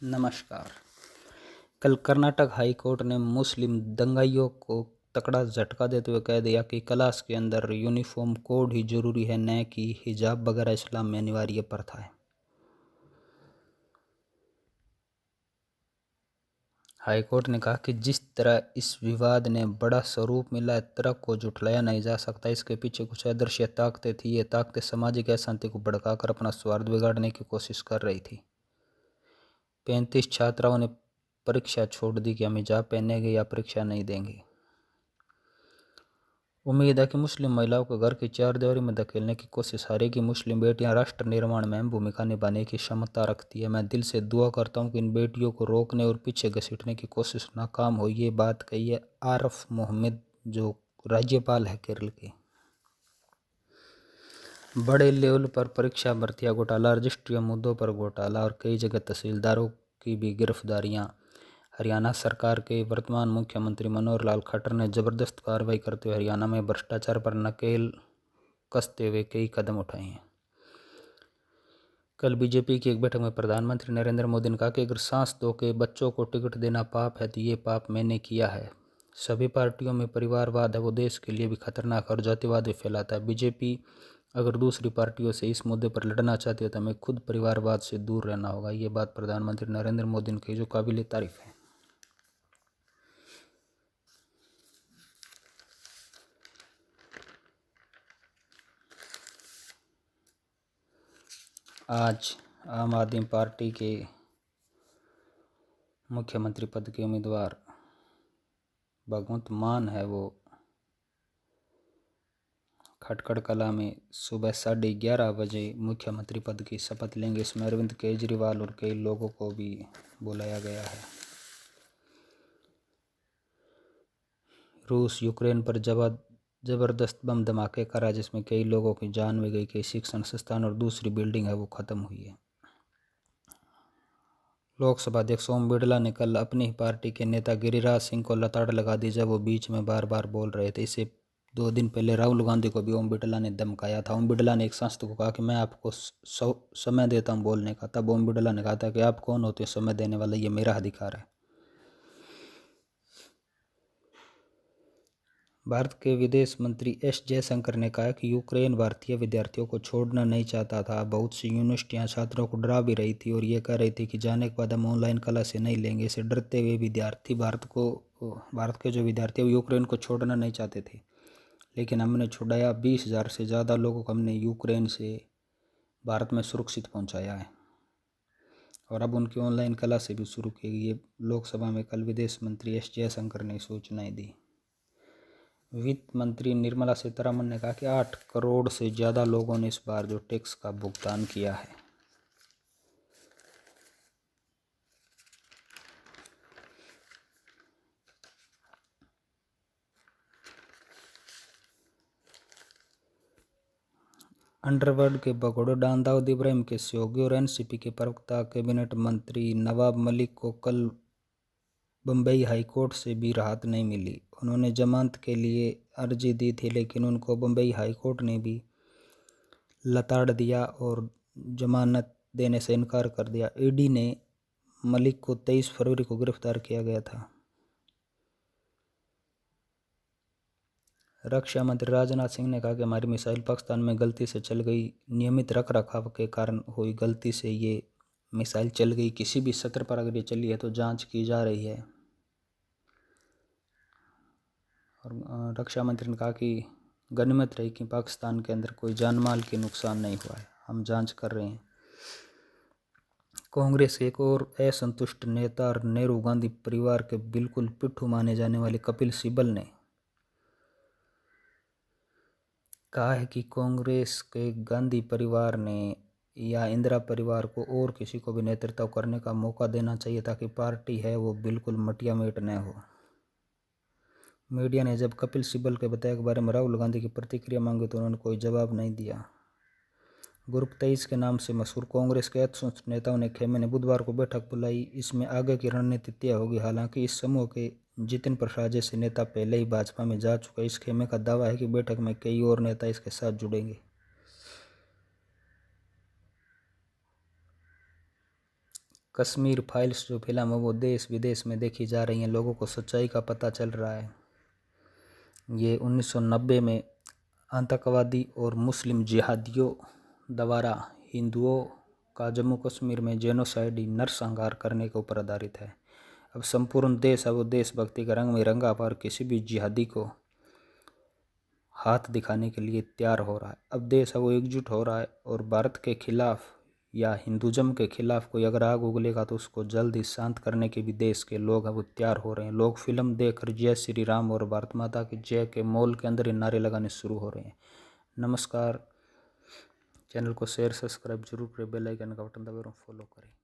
नमस्कार। कल Karnataka high court ने मुस्लिम दंगाइयों को तगड़ा झटका देते हुए कह दिया कि क्लास के अंदर यूनिफॉर्म कोड ही जरूरी है, न कि हिजाब वगैरह इस्लाम में अनिवार्य प्रथा है। हाईकोर्ट ने कहा कि जिस तरह इस विवाद ने बड़ा स्वरूप मिला है, तर्क को झुठलाया नहीं जा सकता। इसके पीछे कुछ अदृश्य ताकतें थी। ये ताकतें सामाजिक अशांति को भड़काकर अपना स्वार्थ बिगाड़ने की कोशिश कर रही थी। 35 छात्राओं ने परीक्षा छोड़ दी कि हम हिजाब पहनेंगे या परीक्षा नहीं देंगे। उम्मीद है कि मुस्लिम महिलाओं को घर की चारदीवारी में धकेलने की कोशिश हारेगी। मुस्लिम बेटियां राष्ट्र निर्माण में अहम भूमिका निभाने की क्षमता रखती है। मैं दिल से दुआ करता हूं कि इन बेटियों को रोकने और पीछे घसीटने की कोशिश नाकाम हो। ये बात कही है आरिफ मोहम्मद, जो राज्यपाल है केरल के। बड़े लेवल पर परीक्षा भर्तियां घोटाला, रजिस्ट्री मुद्दों पर घोटाला और कई जगह तहसीलदारों की भी गिरफ्तारियां। हरियाणा सरकार के वर्तमान मुख्यमंत्री मनोहर लाल खट्टर ने जबरदस्त कार्रवाई करते हुए हरियाणा में भ्रष्टाचार पर नकेल कसते हुए कई कदम उठाए हैं। कल बीजेपी की एक बैठक में प्रधानमंत्री नरेंद्र मोदी ने कहा कि अगर सांस दो के बच्चों को टिकट देना पाप है तो ये पाप मैंने किया है। सभी पार्टियों में परिवारवाद है, वो देश के लिए भी खतरनाक और जातिवाद भी फैलाता है। बीजेपी अगर दूसरी पार्टियों से इस मुद्दे पर लड़ना चाहती है तो हमें खुद परिवारवाद से दूर रहना होगा। ये बात प्रधानमंत्री नरेंद्र मोदी ने कही, जो काबिल तारीफ है। आज आम आदमी पार्टी के मुख्यमंत्री पद के उम्मीदवार भगवंत मान है, वो खटकड़ कला में सुबह 11:30 बजे मुख्यमंत्री पद की शपथ लेंगे। इसमें अरविंद केजरीवाल और कई लोगों को भी बुलाया गया है। रूस यूक्रेन पर जबरदस्त बम धमाके करा, जिसमें कई लोगों की जान भी गई। कई शिक्षण संस्थान और दूसरी बिल्डिंग है वो खत्म हुई है। लोकसभा अध्यक्ष ओम बिरला ने कल अपनी ही पार्टी के नेता गिरिराज सिंह को लताड़ लगा दी, जब वो बीच में बार बार बोल रहे थे। इससे 2 दिन पहले राहुल गांधी को भी ओम बिरला ने धमकाया था। ओम बिरला ने एक सांसद को कहा कि मैं आपको समय देता हूं बोलने का। तब ओम बिरला ने कहा था कि आप कौन होते हैं समय देने वाला, ये मेरा अधिकार है। भारत के विदेश मंत्री एस जयशंकर ने कहा कि यूक्रेन भारतीय विद्यार्थियों को छोड़ना नहीं चाहता था। बहुत सी यूनिवर्सिटियां छात्रों को डरा भी रही थी और ये कह रही थी कि जाने के बाद हम ऑनलाइन क्लासें नहीं लेंगे। इससे डरते हुए विद्यार्थी भारत के जो विद्यार्थी वो यूक्रेन को छोड़ना नहीं चाहते थे, लेकिन हमने छुड़ाया। 20,000 से ज़्यादा लोगों को हमने यूक्रेन से भारत में सुरक्षित पहुँचाया है और अब उनकी ऑनलाइन क्लासें भी शुरू की गई। ये लोकसभा में कल विदेश मंत्री एस जयशंकर ने सूचनाएं दी। वित्त मंत्री निर्मला सीतारमण ने कहा कि 8 करोड़ से ज़्यादा लोगों ने इस बार जो टैक्स का भुगतान किया है। अंडरवर्ल्ड के भगोड़े डॉन दाऊद इब्राहिम के सहयोगी और एनसीपी के प्रवक्ता कैबिनेट मंत्री नवाब मलिक को कल बम्बई हाईकोर्ट से भी राहत नहीं मिली। उन्होंने जमानत के लिए अर्जी दी थी, लेकिन उनको बम्बई हाईकोर्ट ने भी लताड़ दिया और जमानत देने से इनकार कर दिया। ईडी ने मलिक को 23 फरवरी को गिरफ्तार किया गया था। रक्षा मंत्री राजनाथ सिंह ने कहा कि हमारी मिसाइल पाकिस्तान में गलती से चल गई। नियमित रख रखाव के कारण हुई गलती से ये मिसाइल चल गई। किसी भी सत्र पर अगर ये चली है तो जांच की जा रही है। और रक्षा मंत्री ने कहा कि गनीमत रही कि पाकिस्तान के अंदर कोई जान माल की नुकसान नहीं हुआ है, हम जांच कर रहे हैं। कांग्रेस के एक और असंतुष्ट नेता और नेहरू गांधी परिवार के बिल्कुल पिट्ठू माने जाने वाले कपिल सिब्बल ने कहा है कि कांग्रेस के गांधी परिवार ने या इंदिरा परिवार को और किसी को भी नेतृत्व करने का मौका देना चाहिए, ताकि पार्टी है वो बिल्कुल मटिया मेट न हो। मीडिया ने जब कपिल सिब्बल के बताए के बारे में राहुल गांधी की प्रतिक्रिया मांगी तो उन्होंने कोई जवाब नहीं दिया। ग्रुप 23 के नाम से मशहूर कांग्रेस के असंतुष्ट नेताओं ने खेमे ने बुधवार को बैठक बुलाई। इसमें आगे की रणनीति तय होगी। हालांकि इस समूह के जितिन प्रसाद जैसे नेता पहले ही भाजपा में जा चुके। इस खेमे का दावा है कि बैठक में कई और नेता इसके साथ जुड़ेंगे। कश्मीर फाइल्स जो फिल्म है वो देश विदेश में देखी जा रही हैं, लोगों को सच्चाई का पता चल रहा है। ये 1990 में आतंकवादी और मुस्लिम जिहादियों द्वारा हिंदुओं का जम्मू कश्मीर में जेनोसाइड नरसंहार करने के ऊपर आधारित है। अब संपूर्ण देश है वो देशभक्ति का रंग में रंगा पर किसी भी जिहादी को हाथ दिखाने के लिए तैयार हो रहा है। अब देश है वो एकजुट हो रहा है और भारत के खिलाफ या हिंदुज़म के खिलाफ कोई अगर आग उगलेगा तो उसको जल्द ही शांत करने के भी देश के लोग हैं वो तैयार हो रहे हैं। लोग फिल्म देखकर जय श्री राम और भारत माता की जय के मॉल के अंदर ही नारे लगाने शुरू हो रहे हैं। नमस्कार, चैनल को शेयर सब्सक्राइब जरूर करें, बेल आइकन का बटन दबाएं और फॉलो करें।